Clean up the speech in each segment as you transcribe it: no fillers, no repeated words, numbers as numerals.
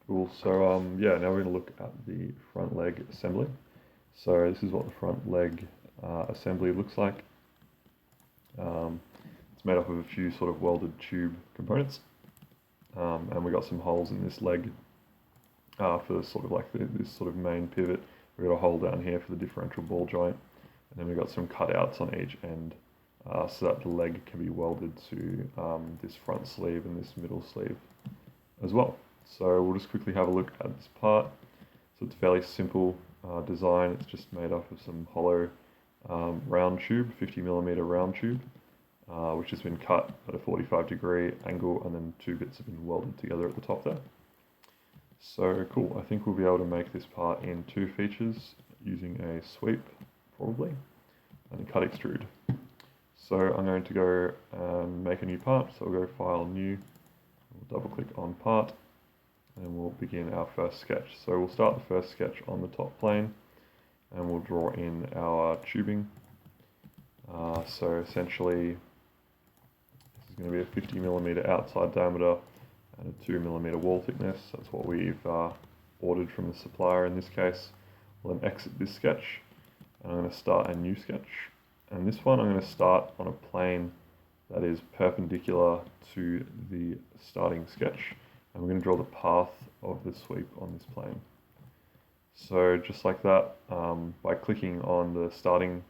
Cool. So yeah, now we're going to look at the front leg assembly. So this is what the front leg assembly looks like. It's made up of a few sort of welded tube components, and we got some holes in this leg for sort of like this sort of main pivot. We've got a hole down here for the differential ball joint, and then we've got some cutouts on each end so that the leg can be welded to this front sleeve and this middle sleeve as well. So we'll just quickly have a look at this part. So it's a fairly simple design. It's just made up of some hollow round tube, 50mm round tube, which has been cut at a 45-degree angle, and then two bits have been welded together at the top there. So cool, I think we'll be able to make this part in two features using a sweep, probably, and a cut extrude. So I'm going to go and make a new part, so we'll go File, New, we'll double click on Part, and we'll begin our first sketch. So we'll start the first sketch on the top plane, and we'll draw in our tubing. So essentially, this is going to be a 50mm outside diameter and a 2mm wall thickness. That's what we've ordered from the supplier in this case. We'll then exit this sketch, and I'm going to start a new sketch. And this one I'm going to start on a plane that is perpendicular to the starting sketch, and we're going to draw the path of the sweep on this plane. So just like that, by clicking on the starting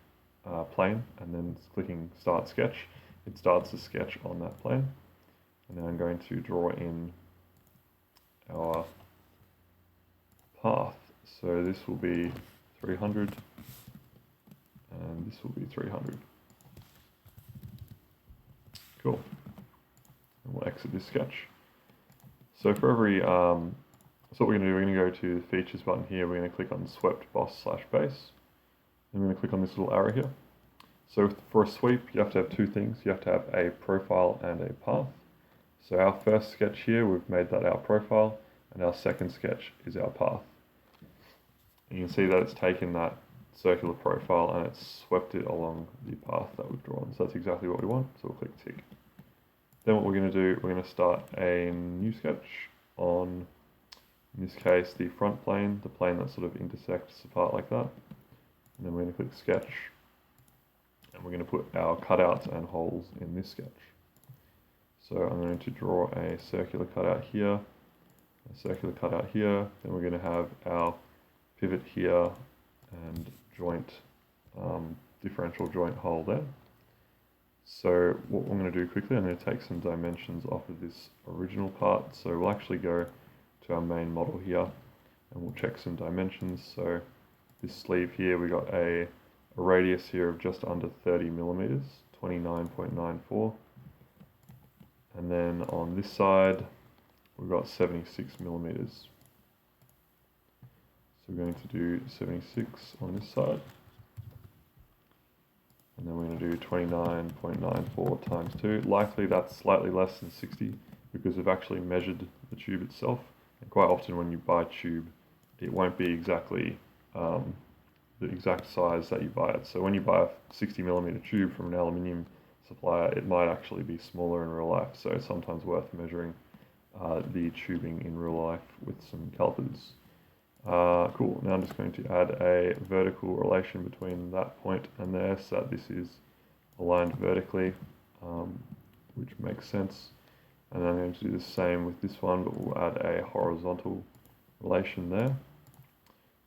plane and then clicking Start Sketch, it starts the sketch on that plane. And now I'm going to draw in our path. So this will be 300, and this will be 300. Cool. And we'll exit this sketch. So for every, so what we're going to do, we're going to go to the Features button here. We're going to click on Swept Boss / Base. And we're going to click on this little arrow here. So for a sweep, you have to have two things. You have to have a profile and a path. So our first sketch here, we've made that our profile, and our second sketch is our path. And you can see that it's taken that circular profile and it's swept it along the path that we've drawn. So that's exactly what we want, so we'll click tick. Then what we're going to do, we're going to start a new sketch on, in this case, the front plane, the plane that sort of intersects apart like that. And then we're going to click sketch, and we're going to put our cutouts and holes in this sketch. So I'm going to draw a circular cutout here, a circular cutout here, then we're going to have our pivot here and joint, differential joint hole there. So what I'm going to do quickly, I'm going to take some dimensions off of this original part. So we'll actually go to our main model here and we'll check some dimensions. So this sleeve here, we got a radius here of just under 30mm, 29.94. And then on this side, we've got 76mm. So we're going to do 76 on this side. And then we're going to do 29.94 times 2. Likely that's slightly less than 60 because we've actually measured the tube itself. And quite often when you buy a tube, it won't be exactly the exact size that you buy it. So when you buy a 60mm tube from an aluminium supplier, it might actually be smaller in real life. So it's sometimes worth measuring the tubing in real life with some calipers. Cool, now I'm just going to add a vertical relation between that point and there so that this is aligned vertically, which makes sense. And then I'm going to do the same with this one, but we'll add a horizontal relation there.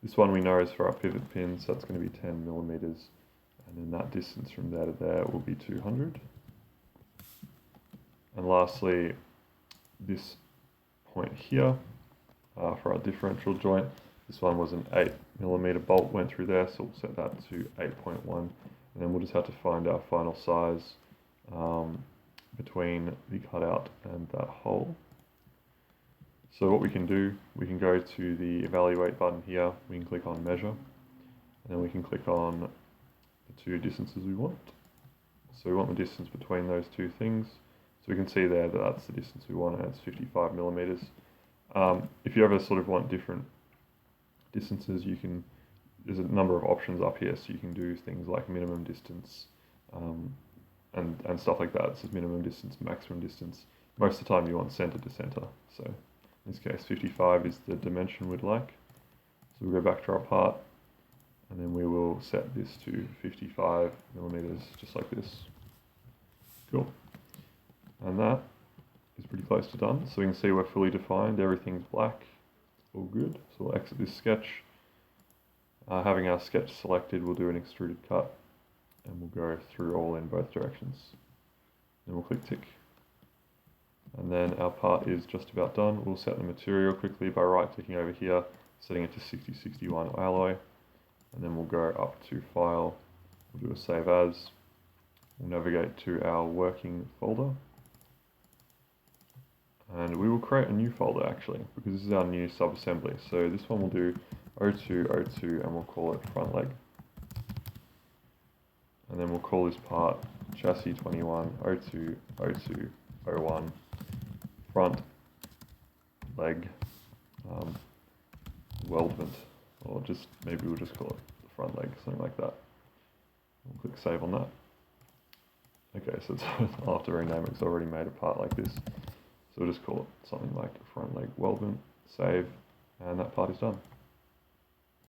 This one we know is for our pivot pin, so that's going to be 10mm, and then that distance from there to there will be 200. And lastly, this point here for our differential joint. This one was an 8mm bolt went through there, so we'll set that to 8.1, and then we'll just have to find our final size between the cutout and that hole. So what we can do, we can go to the Evaluate button here, we can click on Measure, and then we can click on the two distances we want. So we want the distance between those two things. So we can see there that that's the distance we want, and it's 55mm. If you ever sort of want different distances, you can, there's a number of options up here, so you can do things like minimum distance and stuff like that. It says minimum distance, maximum distance. Most of the time you want center to center, so In this case 55 is the dimension we'd like. So we'll go back to our part, and then we will set this to 55 millimeters, just like this. Cool. And that is pretty close to done. So we can see we're fully defined, everything's black, all good. So we'll exit this sketch. Having our sketch selected, we'll do an extruded cut, and we'll go through all in both directions. Then we'll click tick. And then our part is just about done. We'll set the material quickly by right clicking over here, setting it to 6061 alloy, and then we'll go up to file, we'll do a save as, we'll navigate to our working folder, and we will create a new folder actually, because this is our new sub-assembly. So this one we'll do 0202 and we'll call it front leg. And then we'll call this part chassis 21 02 02 01 front leg weldment, or just maybe we'll just call it the front leg, something like that. We'll click save on that. Okay, so it's I'll have to rename it because I already made a part like this. So we'll just call it something like front leg weldment, save, and that part is done.